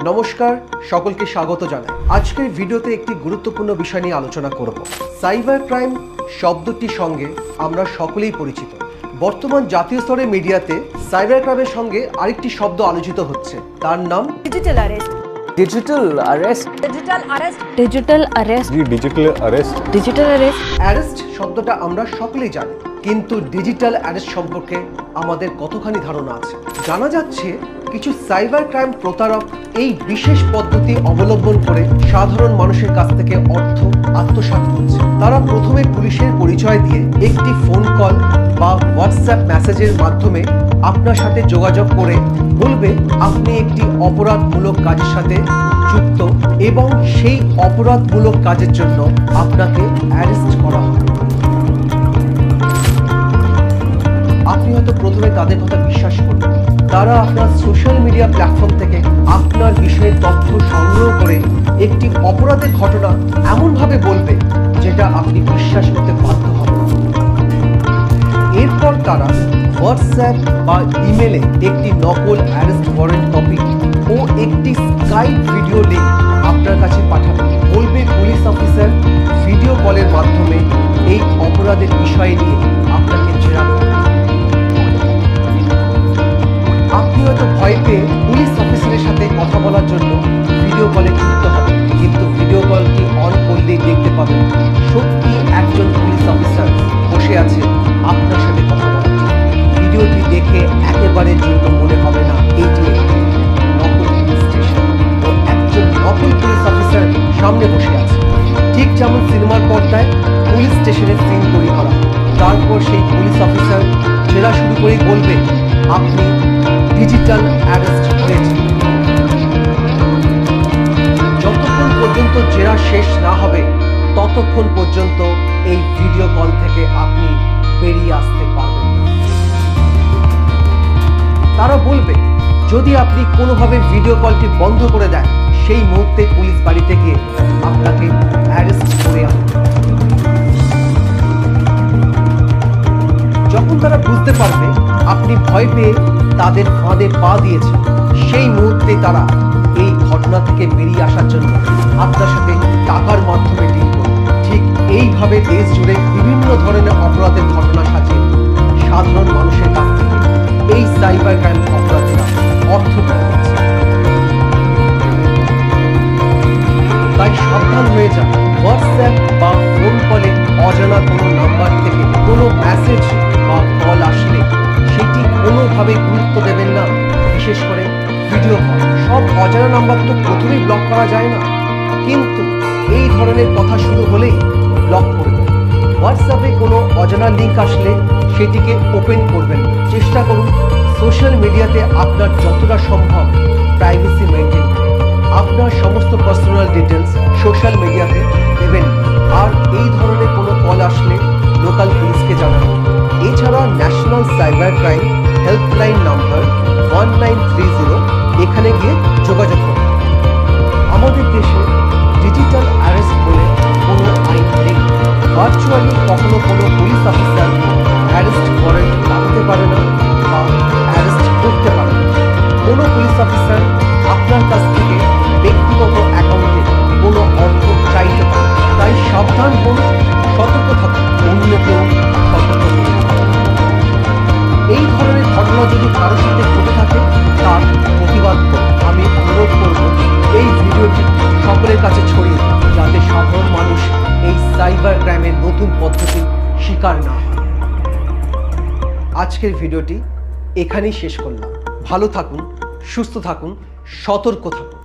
নমস্কার, সকলকে স্বাগত জানাই। আজকের ভিডিওতে একটি গুরুত্বপূর্ণ বিষয় নিয়ে আলোচনা করব। সাইবার ক্রাইম শব্দটির সঙ্গে আমরা সকলেই পরিচিত। বর্তমান জাতীয় স্তরে মিডিয়াতে সাইবার ক্রাইমের সঙ্গে আরেকটি শব্দ আলোচিত হচ্ছে, তার নাম digital arrest. Digital arrest, digital arrest, digital arrest, digital arrest, digital arrest. Arrest শব্দটা আমরা সকলেই জানি, কিন্তু ডিজিটাল অ্যারেস্ট সম্পর্কে আমাদের কতখানি ধারণা আছে? জানা যাচ্ছে কিছু সাইবার ক্রাইম প্রতারক এই বিশেষ পদ্ধতি অবলম্বন করে সাধারণ মানুষের কাছ থেকে অর্থ আত্মসাৎ করছে। তারা প্রথমে পুলিশের পরিচয় দিয়ে একটি ফোন কল বা হোয়াটসঅ্যাপ মেসেজের মাধ্যমে আপনার সাথে যোগাযোগ করে বলবে আপনি একটি অপরাধমূলক কাজের সাথে যুক্ত এবং সেই অপরাধমূলক কাজের জন্য আপনাকে অ্যারেস্ট করা হবে। আপনি হয়তো প্রথমে তাদের কথা বিশ্বাস করবেন। তারা আপনার সোশ্যাল মিডিয়া প্ল্যাটফর্ম থেকে আপনার বিষয়ে তথ্য সংগ্রহ করে একটি অপরাধের ঘটনা এমনভাবে বলবে যেটা আপনি বিশ্বাস করতে বাধ্য হবেন। এরপর তারা হোয়াটসঅ্যাপ বা ইমেলে একটি নকল অ্যারেস্ট ওয়ারেন্ট কপি ও একটি স্কাইপ ভিডিও লিংক আপনার কাছে পাঠাবে। বলবে পুলিশ অফিসার ভিডিও কলের মাধ্যমে এই অপরাধের বিষয় নিয়ে আপনাকে জেরা করবে। আপনি হয়তো ভয় পেয়ে পুলিশ অফিসারের সাথে কথা বলার জন্য ভিডিও কলে যুক্ত হবেন, কিন্তু ভিডিও কলটি অন করলেই দেখতে পাবেন সত্যি একজন পুলিশ অফিসার বসে আছে আপনার সাথে কথা বলার জন্য। ভিডিওটি দেখে একেবারে জন্য মনে হবে না এটি একটি নকল পুলিশ স্টেশন ও একজন নকল পুলিশ অফিসার সামনে বসে আছে। ঠিক যেমন সিনেমার পর্দায় পুলিশ স্টেশনের সিন তৈরি করা, তারপর সেই পুলিশ অফিসার জেরা শুরু করেই বলবে আপনি ডিজিটাল অ্যারেস্ট হয়েছে। যতক্ষণ পর্যন্ত জেরা শেষ না হবে ততক্ষণ পর্যন্ত এই ভিডিও কল থেকে আপনি বেরিয়ে আসতে পারবেন না। তারা বলবে যদি আপনি কোনোভাবে ভিডিও কলটি বন্ধ করে দেন সেই মুহূর্তে পুলিশ বাড়িতে গিয়ে আপনাকে অ্যারেস্ট করে আনবে। যখন তারা বুঝতে পারবে আপনি ভয় পেয়ে তাদের ফাঁদে পা দিয়েছেন, সেই মুহূর্তে তারা এই ঘটনা থেকে বেরিয়ে আসার জন্য আপনার সাথে টাকার মাধ্যমে ডিল করবে। ঠিক এইভাবে দেশ জুড়ে বিভিন্ন ধরনের অপরাধের ঘটনা সাজিয়ে সাধারণ মানুষের কাছ থেকে এই সাইবার ক্রাইম অপরাধীরা অর্থ পাচ্ছে। তাই সাবধান হয়ে যান। হোয়াটসঅ্যাপ বা ফোন কলে অজানা কোনো নাম্বার থেকে কোনো মেসেজ বা কল আসলে সেটি কোনোভাবে গুরুত্ব দেবেন না, বিশেষ করে ভিডিও কল। সব অজানা নাম্বার তো প্রথমেই ব্লক করা যায় না, কিন্তু এই ধরনের কথা শুরু হলেই ব্লক করে দেন। হোয়াটসঅ্যাপে কোনো অজানা লিঙ্ক আসলে সেটিকে ওপেন করবেন। চেষ্টা করুন সোশ্যাল মিডিয়াতে আপনার যতটা সম্ভব প্রাইভেসি মেনটেন করুন। আপনার সমস্ত পার্সোনাল ডিটেলস সোশ্যাল মিডিয়াতে দেবেন। আর এই ধরনের কোনো কল আসলে লোকাল পুলিশকে জানান। এছাড়া national cyber crime helpline number 1930 এখানে গিয়ে যোগাযোগ করুন। আমাদের দেশে ডিজিটাল অ্যারেস্ট বলে কোনো আইন নেই। ভার্চুয়ালি কখনো কোনো পুলিশ অফিসার অ্যারেস্ট ওয়ারেন্ট লাগাতে পারে না বা অ্যারেস্ট করতে পারে না। কোনো পুলিশ অফিসার আপনার কাছ থেকে ব্যক্তিগত অ্যাকাউন্টে কোনো অর্থ চাইতে পারে। তাই সাবধান হন, সতর্ক থাকুন, অন্যকেও সতর্ক করুন। এই ধরনের ঘটনা যদি কারোর সাথে ঘটে থাকে তার প্রতিবাদ করুন। আমি অনুরোধ করব এই ভিডিওটি সকলের কাছে ছড়িয়ে দিন, যাতে সাধারণ মানুষ এই সাইবার ক্রাইমের নতুন পদ্ধতির শিকার না হয়। আজকের ভিডিওটি এখানেই শেষ করলাম। ভালো থাকুন, সুস্থ থাকুন, সতর্ক থাকুন।